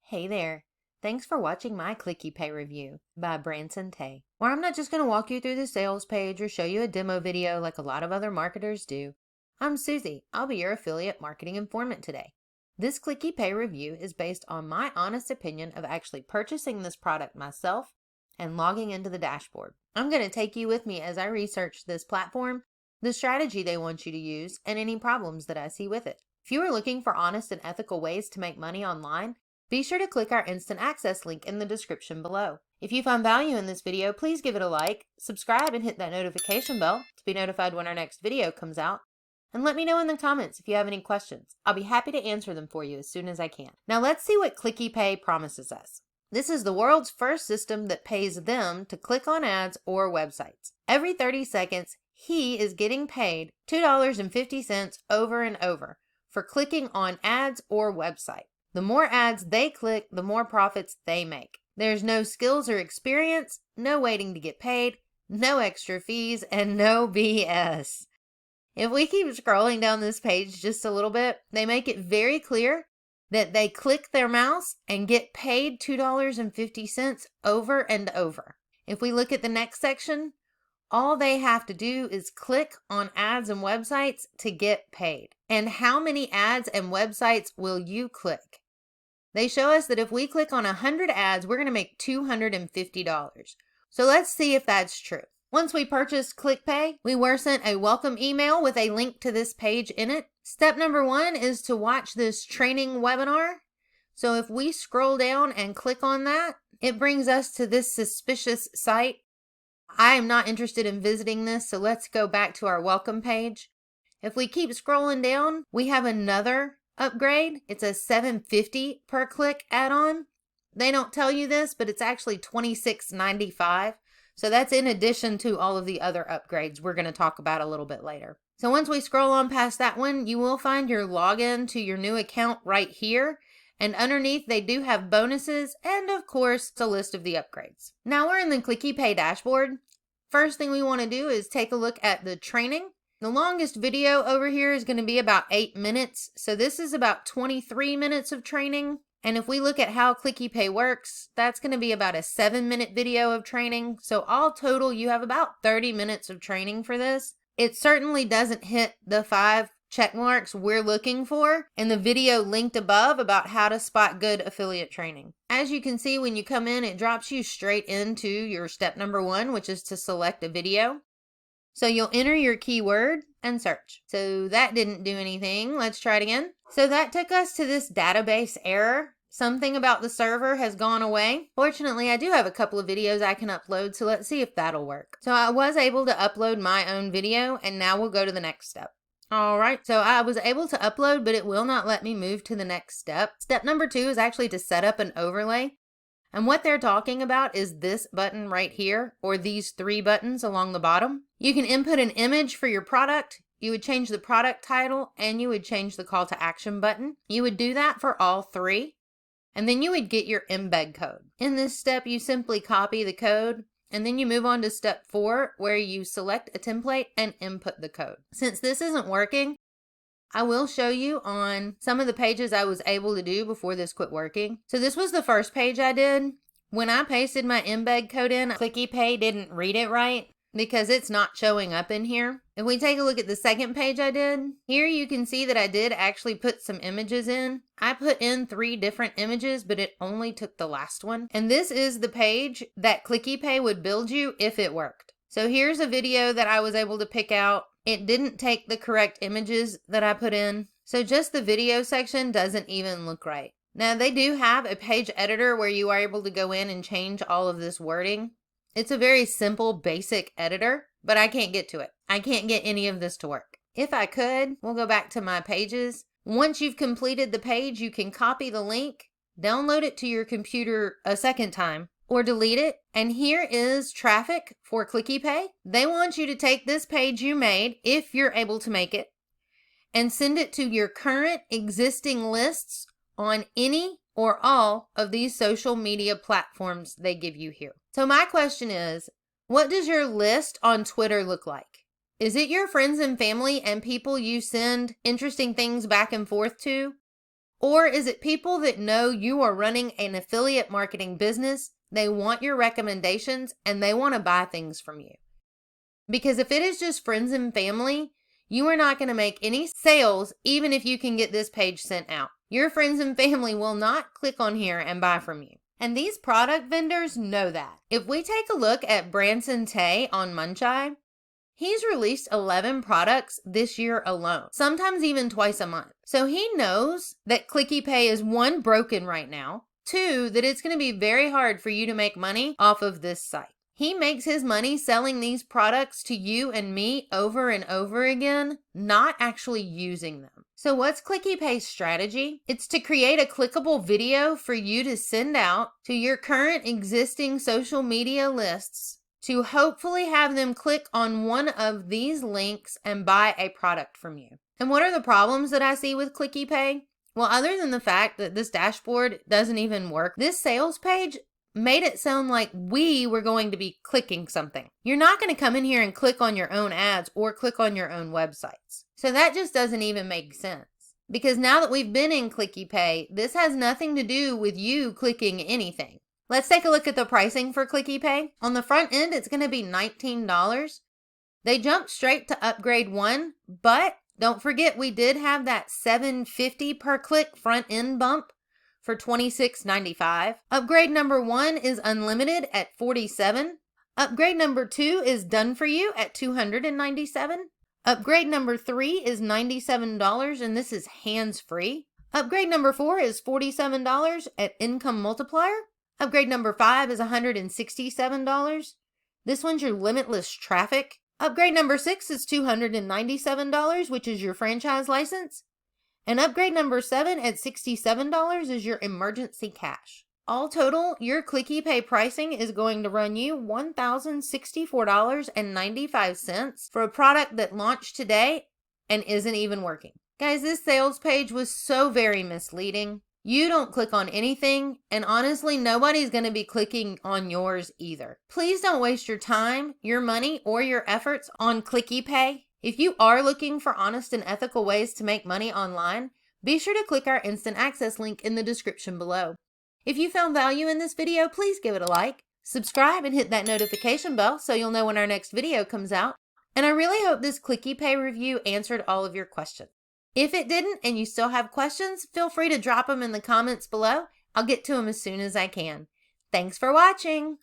Hey there. Thanks for watching my ClickyPay review by Branson Tay, where I'm not just going to walk you through the sales page or show you a demo video like a lot of other marketers do. I'm Susie. I'll be your affiliate marketing informant today. This ClickyPay review is based on my honest opinion of actually purchasing this product myself and logging into the dashboard. I'm going to take you with me as I research this platform, the strategy they want you to use, and any problems that I see with it. If you are looking for honest and ethical ways to make money online, be sure to click our instant access link in the description below. If you find value in this video, please give it a like, subscribe, and hit that notification bell to be notified when our next video comes out. And let me know in the comments if you have any questions. I'll be happy to answer them for you as soon as I can. Now let's see what ClickyPay promises us. This is the world's first system that pays them to click on ads or websites. Every 30 seconds, he is getting paid $2.50 over and over for clicking on ads or website. The more ads they click, the more profits they make. There's no skills or experience, no waiting to get paid, no extra fees, and no BS. If we keep scrolling down this page just a little bit, they make it very clear that they click their mouse and get paid $2.50 over and over. If we look at the next section, all they have to do is click on ads and websites to get paid. And how many ads and websites will you click? They show us that if we click on 100 ads, we're going to make $250. So let's see if that's true. Once we purchased ClickyPay, we were sent a welcome email with a link to this page in it. Step number 1 is to watch this training webinar. So if we scroll down and click on that, it brings us to this suspicious site. I am not interested in visiting this, so let's go back to our welcome page. If we keep scrolling down, we have another upgrade. It's a $7.50 per click add-on. They don't tell you this, but it's actually $26.95. So that's in addition to all of the other upgrades we're going to talk about a little bit later. So once we scroll on past that one, you will find your login to your new account right here. And underneath, they do have bonuses and, of course, a list of the upgrades. Now we're in the ClickyPay dashboard. First thing we want to do is take a look at the training. The longest video over here is going to be about 8 minutes. So this is about 23 minutes of training. And if we look at how ClickyPay works, that's going to be about a 7-minute video of training. So all total, you have about 30 minutes of training for this. It certainly doesn't hit the 5 check marks we're looking for in the video linked above about how to spot good affiliate training. As you can see, when you come in, it drops you straight into your step number 1, which is to select a video. So you'll enter your keyword and search. So that didn't do anything. Let's try it again. So that took us to this database error. Something about the server has gone away. Fortunately, I do have a couple of videos I can upload, so let's see if that'll work. So I was able to upload my own video, and now we'll go to the next step. All right, so I was able to upload, but it will not let me move to the next step. Step number 2 is actually to set up an overlay. And what they're talking about is this button right here, or these 3 buttons along the bottom. You can input an image for your product. You would change the product title, and you would change the call to action button. You would do that for all 3. And then you would get your embed code. In this step, you simply copy the code, and then you move on to step 4, where you select a template and input the code. Since this isn't working, I will show you on some of the pages I was able to do before this quit working. So this was the first page I did. When I pasted my embed code in, ClickyPay didn't read it right because it's not showing up in here. If we take a look at the second page I did, here you can see that I did actually put some images in. I put in 3 different images, but it only took the last one. And this is the page that ClickyPay would build you if it worked. So here's a video that I was able to pick out. It didn't take the correct images that I put in. So just the video section doesn't even look right. Now they do have a page editor where you are able to go in and change all of this wording. It's a very simple, basic editor, but I can't get to it. I can't get any of this to work. If I could, we'll go back to my pages. Once you've completed the page, you can copy the link, download it to your computer a second time, or delete it. And here is traffic for ClickyPay. They want you to take this page you made, if you're able to make it, and send it to your current existing lists on any or all of these social media platforms they give you here. So my question is, what does your list on Twitter look like? Is it your friends and family and people you send interesting things back and forth to? Or is it people that know you are running an affiliate marketing business? They want your recommendations and they want to buy things from you. Because if it is just friends and family, you are not going to make any sales even if you can get this page sent out. Your friends and family will not click on here and buy from you. And these product vendors know that. If we take a look at Branson Tay on Munchai, he's released 11 products this year alone, sometimes even twice a month. So he knows that ClickyPay is one, broken right now, two, that it's going to be very hard for you to make money off of this site. He makes his money selling these products to you and me over and over again, not actually using them. So what's ClickyPay Strategy? It's to create a clickable video for you to send out to your current existing social media lists to hopefully have them click on one of these links and buy a product from you. And what are the problems that I see with ClickyPay? Well, other than the fact that this dashboard doesn't even work, this sales page made it sound like we were going to be clicking something. You're not going to come in here and click on your own ads or click on your own websites. So that just doesn't even make sense. Because now that we've been in ClickyPay, this has nothing to do with you clicking anything. Let's take a look at the pricing for ClickyPay. On the front end, it's going to be $19. They jumped straight to upgrade 1, but don't forget we did have that $7.50 per click front end bump for $26.95. Upgrade number 1 is unlimited at $47. Upgrade number 2 is done for you at $297. Upgrade number 3 is $97 and this is hands-free. Upgrade number 4 is $47 at income multiplier. Upgrade number 5 is $167. This one's your limitless traffic. Upgrade number 6 is $297, which is your franchise license. And upgrade number 7 at $67 is your emergency cash. All total, your ClickyPay pricing is going to run you $1,064.95 for a product that launched today and isn't even working. Guys, this sales page was so very misleading. You don't click on anything, and honestly, nobody's going to be clicking on yours either. Please don't waste your time, your money, or your efforts on ClickyPay. If you are looking for honest and ethical ways to make money online, be sure to click our instant access link in the description below. If you found value in this video, please give it a like, subscribe, and hit that notification bell so you'll know when our next video comes out. And I really hope this ClickyPay review answered all of your questions. If it didn't and you still have questions, feel free to drop them in the comments below. I'll get to them as soon as I can. Thanks for watching.